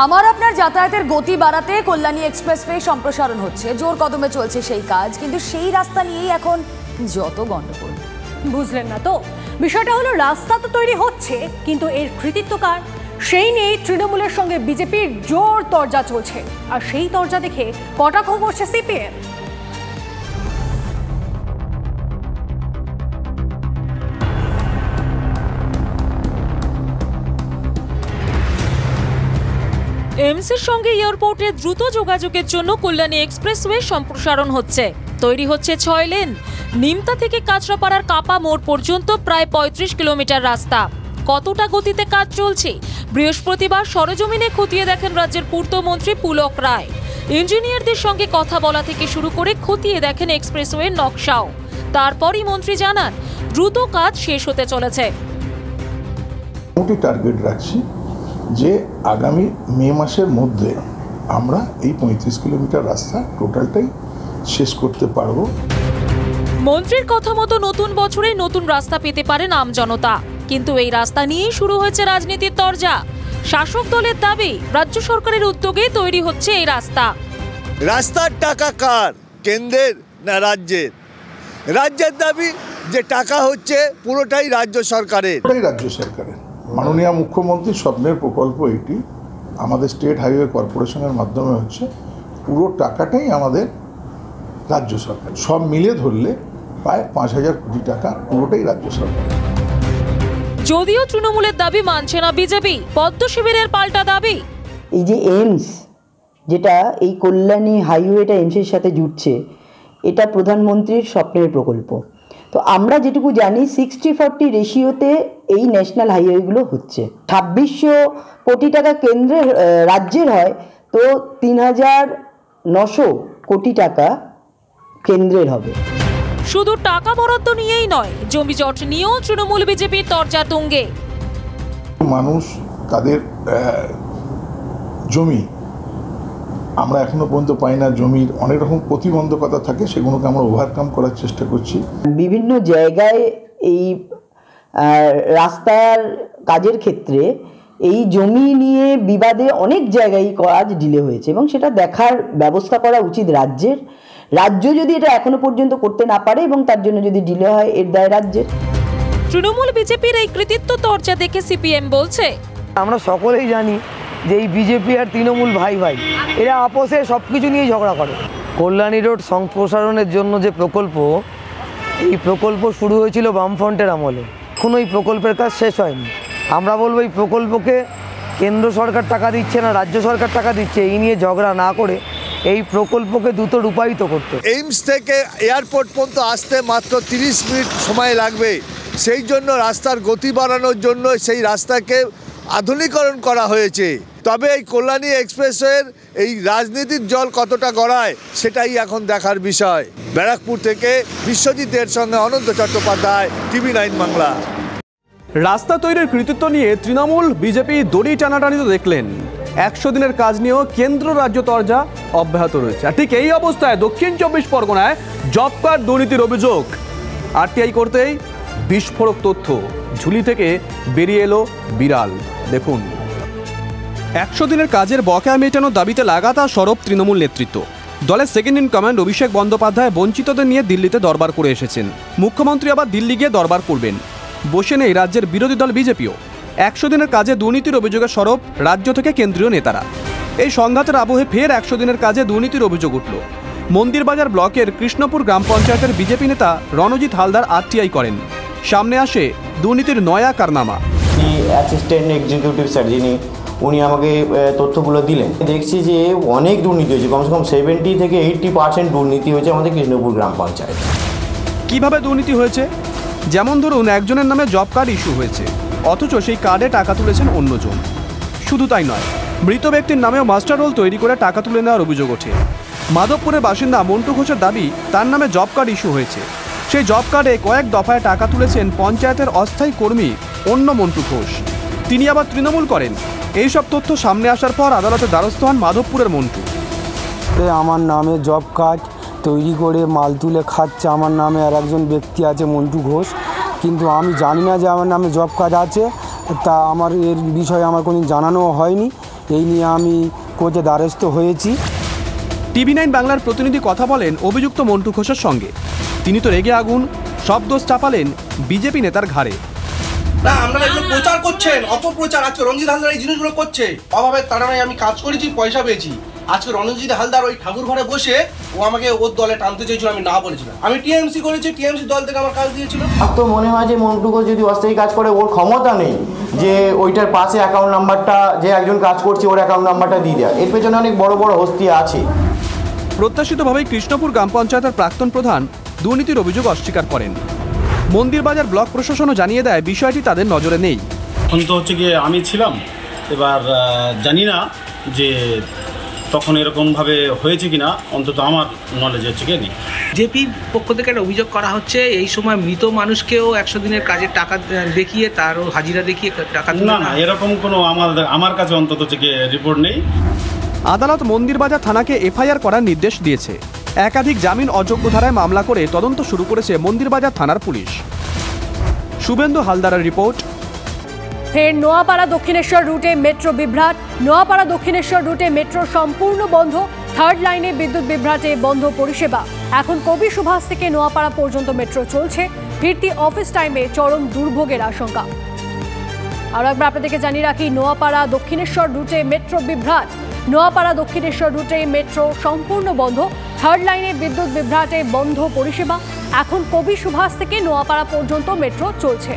আমার আপনার যাতায়াতের গতি বাড়াতে কল্যাণী এক্সপ্রেসওয়ে সম্প্রসারণ হচ্ছে, জোর কদমে চলছে সেই কাজ, কিন্তু সেই রাস্তা নিয়েই এখন যত গন্ডগোল। বুঝলেন না তো, বিষয়টা হলো রাস্তা তো তৈরি হচ্ছে, কিন্তু এর কৃতিত্ব কার সেই নিয়ে তৃণমূলের সঙ্গে বিজেপির জোর তরজা চলছে। আর সেই তরজা দেখে কটাক্ষ করছে সিপিএম। এমসের সঙ্গে এয়ারপোর্টে দ্রুত যোগাযোগের জন্য কল্যাণী এক্সপ্রেসওয়ে সম্প্রসারণ হচ্ছে। তৈরি হচ্ছে 6 লেন। নিমতা থেকে কাঁচরাপাড়ার কাপা মোড় পর্যন্ত প্রায় 35 কিলোমিটার রাস্তা। কতটা গতিতে কাজ চলছে বৃহস্পতিবার সরেজমিনে খতিয়ে দেখেন রাজ্যের পূর্তমন্ত্রী পুলক রায়। ইঞ্জিনিয়ারদের সঙ্গে কথা বলা থেকে শুরু করে খতিয়ে দেখেন এক্সপ্রেসওয়ের নকশাও। তারপরই মন্ত্রী জানান দ্রুত কাজ শেষ হতে চলেছে। টার্গেট রাখছি যে আগামী মে মাসের মধ্যে আমরা এই 35 কিলোমিটার রাস্তা টোটালটাই শেষ করতে পারবো। মন্ত্রীর কথা মতো নতুন বছরে নতুন রাস্তা পেতে পারেন আমজনতা, কিন্তু এই রাস্তা নিয়েই শুরু হয়েছে রাজনীতির তরজা। শাসক দলের দাবি রাজ্য সরকারের উদ্যোগে তৈরি হচ্ছে এই রাস্তা। রাস্তার টাকা কার, কেন্দ্রের না রাজ্যের? রাজ্যের দাবি যে টাকা হচ্ছে পুরোটাই রাজ্য সরকারের। মাননীয় মুখ্যমন্ত্রীর স্বপ্নের প্রকল্প এটি, আমাদের স্টেট হাইওয়ে কর্পোরেশনের মাধ্যমে হচ্ছে, পুরো টাকাটাই আমাদের রাজ্য সরকার। সব মিলে ধরলে প্রায় 5,000 কোটি টাকা পুরোটাই রাজ্য সরকার। যদিও তৃণমূলের দাবি মানছে না বিজেপি, পদ্ম শিবিরের পাল্টা দাবি। এই যে এমস, যেটা এই কল্যাণী হাইওয়েটা এমসের সাথে জুড়ছে, এটা প্রধানমন্ত্রীর স্বপ্নের প্রকল্প। তো আমরা যেটুকু জানি 60-40 রেশিওতে এই ন্যাশনাল হাইওয়েগুলো হচ্ছে। 2600 কোটি টাকা কেন্দ্রের রাজ্যের হয়, তো 3,900 কোটি টাকা কেন্দ্রের হবে। শুধু টাকা বরাদ্দ নিয়েই নয়, জমি জট নিয়েও তৃণমূল বিজেপির তরজা তুঙ্গে। মানুষ তাদের জমি আমরা এখনো পর্যন্ত পাই না, জমির অনেক রকম প্রতিবন্ধকতা থাকে, সেগুলোকে আমরা ওভারকাম করার চেষ্টা করছি। বিভিন্ন জায়গায় এই রাস্তার কাজের ক্ষেত্রে এই জমি নিয়ে বিবাদে অনেক জায়গায় কাজ ডিলে হয়েছে, এবং সেটা দেখার ব্যবস্থা করা উচিত রাজ্যের। রাজ্য যদি এটা এখনো পর্যন্ত করতে না পারে এবং তার জন্য যদি ডিলে হয়, এর দায় রাজ্যের। তৃণমূল বিজেপির এই কৃতিত্ব চর্চা দেখে সিপিএম বলছে, আমরা সকলেই জানি যে এই বিজেপি আর তৃণমূল ভাই ভাই, এরা আপোষে সব কিছু নিয়ে ঝগড়া করে। কল্যাণী রোড সম্প্রসারণের জন্য যে প্রকল্প, এই প্রকল্প শুরু হয়েছিল বামফ্রন্টের আমলে, এখনও এই প্রকল্পের কাজ শেষ হয়নি। আমরা বলবো এই প্রকল্পকে কেন্দ্র সরকার টাকা দিচ্ছে না রাজ্য সরকার টাকা দিচ্ছে, এই নিয়ে ঝগড়া না করে এই প্রকল্পকে দ্রুত রূপায়িত করতে। এইমস থেকে এয়ারপোর্ট পর্যন্ত আসতে মাত্র 30 মিনিট সময় লাগবে। সেই জন্য রাস্তার গতি বাড়ানোর জন্য সেই রাস্তাকে আধুনিকরণ করা হয়েছে। তবে এই কল্যাণী এক্সপ্রেসওয়ের এই রাজনীতির জল কতটা গড়ায়, সেটাই এখন দেখার বিষয়। ব্যারাকপুর থেকে বিশ্বজিতের সঙ্গে অনন্ত চট্টোপাধ্যায়, TV9 বাংলা। রাস্তা তৈরির কৃতিত্ব নিয়ে তৃণমূল বিজেপি দড়ি টানাটানি তো দেখলেন, 100 দিনের কাজ নিয়েও কেন্দ্র রাজ্য তরজা অব্যাহত রয়েছে। আর ঠিক এই অবস্থায় দক্ষিণ 24 পরগনায় জব কার্ড দুর্নীতির অভিযোগ। আরটিআই করতেই বিস্ফোরক তথ্য, ঝুলি থেকে বেরিয়ে এলো বিড়াল। দেখুন, 100 দিনের কাজের বকেয়া মেটানোর দাবিতে লাগাতার সরব তৃণমূল নেতৃত্ব। দলের second in command Abhishek Bandyopadhyay বঞ্চিতদের নিয়ে দিল্লিতে দরবার করে এসেছেন। মুখ্যমন্ত্রী আবার দিল্লি গিয়ে দরবার করবেন। বসে নেই রাজ্যের বিরোধী দল বিজেপিও। 100 দিনের কাজে দুর্নীতির অভিযোগে সরব রাজ্য থেকে কেন্দ্রীয় নেতারা। এই সংঘাতের আবহে ফের 100 দিনের কাজে দুর্নীতির অভিযোগ উঠল। মন্দিরবাজার ব্লকের কৃষ্ণপুর গ্রাম পঞ্চায়েতের বিজেপি নেতা রণজিৎ হালদার আরটিআই করেন। সামনে আসে দুর্নীতির নয়া কারনামা। অ্যাসিস্ট্যান্ট এক্সিকিউটিভ স্যার যিনি, উনি আমাকে তথ্যগুলো দিলেন। দেখছি যে অনেক দুর্নীতি হয়েছে, কমসে কম 70 থেকে 80% দুর্নীতি হয়েছে আমাদের কৃষ্ণপুর গ্রাম পঞ্চায়েত। কিভাবে দুর্নীতি হয়েছে? যেমন ধরুন, একজনের নামে জব কার্ড ইস্যু হয়েছে, অথচ সেই কার্ডে টাকা তুলেছেন অন্যজন। শুধু তাই নয়, মৃত ব্যক্তির নামেও মাস্টার রোল তৈরি করে টাকা তুলে নেওয়ার অভিযোগ ওঠে। মাধবপুরের বাসিন্দা মন্টু ঘোষের দাবি, তার নামে জব কার্ড ইস্যু হয়েছে। সেই জব কার্ডে কয়েক দফায় টাকা তুলেছেন পঞ্চায়েতের অস্থায়ী কর্মী অন্য মন্টু ঘোষ। তিনি আবার তৃণমূল করেন। এইসব তথ্য সামনে আসার পর আদালতে দ্বারস্থ হন মাধবপুরের মন্টু। আমার নামে জব কার্ড তৈরি করে মাল তুলে খাচ্ছে আমার নামে আর একজন ব্যক্তি আছে মন্টু ঘোষ, কিন্তু আমি জানি না যে আমার নামে জব কার্ড আছে, তা আমার এর বিষয়ে আমার কোনো জানানো হয়নি। এই নিয়ে আমি কোর্টে দ্বারস্থ হয়েছি। TV9 বাংলার প্রতিনিধি কথা বলেন অভিযুক্ত মন্টু ঘোষের সঙ্গে। তিনি তো রেগে আগুন, সব দোষ চাপালেন বিজেপি নেতার ঘাড়ে। না, আপনারা এগুলো প্রচার করছেন, অপপ্রচার। আজকে রঞ্জিত হালদার এই জিনিসগুলো করছে। অভাবের তাড়নায় আমি কাজ করেছি, পয়সা পেয়েছি। আজকে রণজিৎ হালদার ওই ঠাকুর ঘরে বসে ও আমাকে ওর দলে টানতে চেয়েছিল, আমি না বলেছিলাম। আমি টিএমসি করেছি, টিএমসি দল থেকে আমার কাজ দিয়েছিল। আর তো মনে হয় যে মন্টু ঘোষ যদি অস্থায়ী কাজ করে, ওর ক্ষমতা নেই যে ওইটার পাশে অ্যাকাউন্ট নাম্বারটা, যে একজন কাজ করছে ওর অ্যাকাউন্ট নাম্বারটা দিয়ে দেওয়া। এর পেছনে অনেক বড় বড় হস্তি আছে। প্রত্যাশিতভাবেই কৃষ্ণপুর গ্রাম পঞ্চায়েতের প্রাক্তন প্রধান দুর্নীতির অভিযোগ অস্বীকার করেন। মন্দিরবাজার ব্লক প্রশাসনও জানিয়ে দেয় বিষয়টি তাদের নজরে নেই। এখন তো হচ্ছে গিয়ে আমি ছিলাম, এবার জানি না যে তখন এরকমভাবে হয়েছে কিনা, অন্তত আমার নলেজে হচ্ছে গিয়ে নেই। জেপির পক্ষ থেকে একটা অভিযোগ করা হচ্ছে এই সময় মৃত মানুষকেও 100 দিনের কাজের টাকা দেখিয়ে, তারও হাজিরা দেখিয়ে টাকা। না না, এরকম কোনো আমার কাছে অন্তত হচ্ছে গিয়ে রিপোর্ট নেই। আদালত মন্দিরবাজার থানাকে FIR করার নির্দেশ দিয়েছে। একাধিক জামিন অযোগ্য ধারায় মামলা করে তদন্ত শুরু করেছে মন্দিরবাজার থানার পুলিশ। শুভেন্দু হালদারের রিপোর্ট। ফের নোয়াপাড়া দক্ষিণেশ্বর রুটে মেট্রো বিভ্রাট। নোয়াপাড়া দক্ষিণেশ্বর রুটে মেট্রো সম্পূর্ণ বন্ধ। থার্ড লাইনে বিদ্যুৎ বিভ্রাটে বন্ধ পরিষেবা। এখন কবি সুভাষ থেকে নোয়াপাড়া পর্যন্ত মেট্রো চলছে। ফিরতি অফিস টাইমে চরম দুর্ভোগের আশঙ্কা। আরও একবার আপনাদেরকে জানিয়ে রাখি, নোয়াপাড়া দক্ষিণেশ্বর রুটে মেট্রো বিভ্রাট। নোয়াপাড়া দক্ষিণেশ্বর রুটে মেট্রো সম্পূর্ণ বন্ধ। থার্ড লাইনে বিদ্যুৎ বিভ্রাটে বন্ধ পরিষেবা। এখন কবি সুভাষ থেকে নোয়াপাড়া পর্যন্ত মেট্রো চলছে।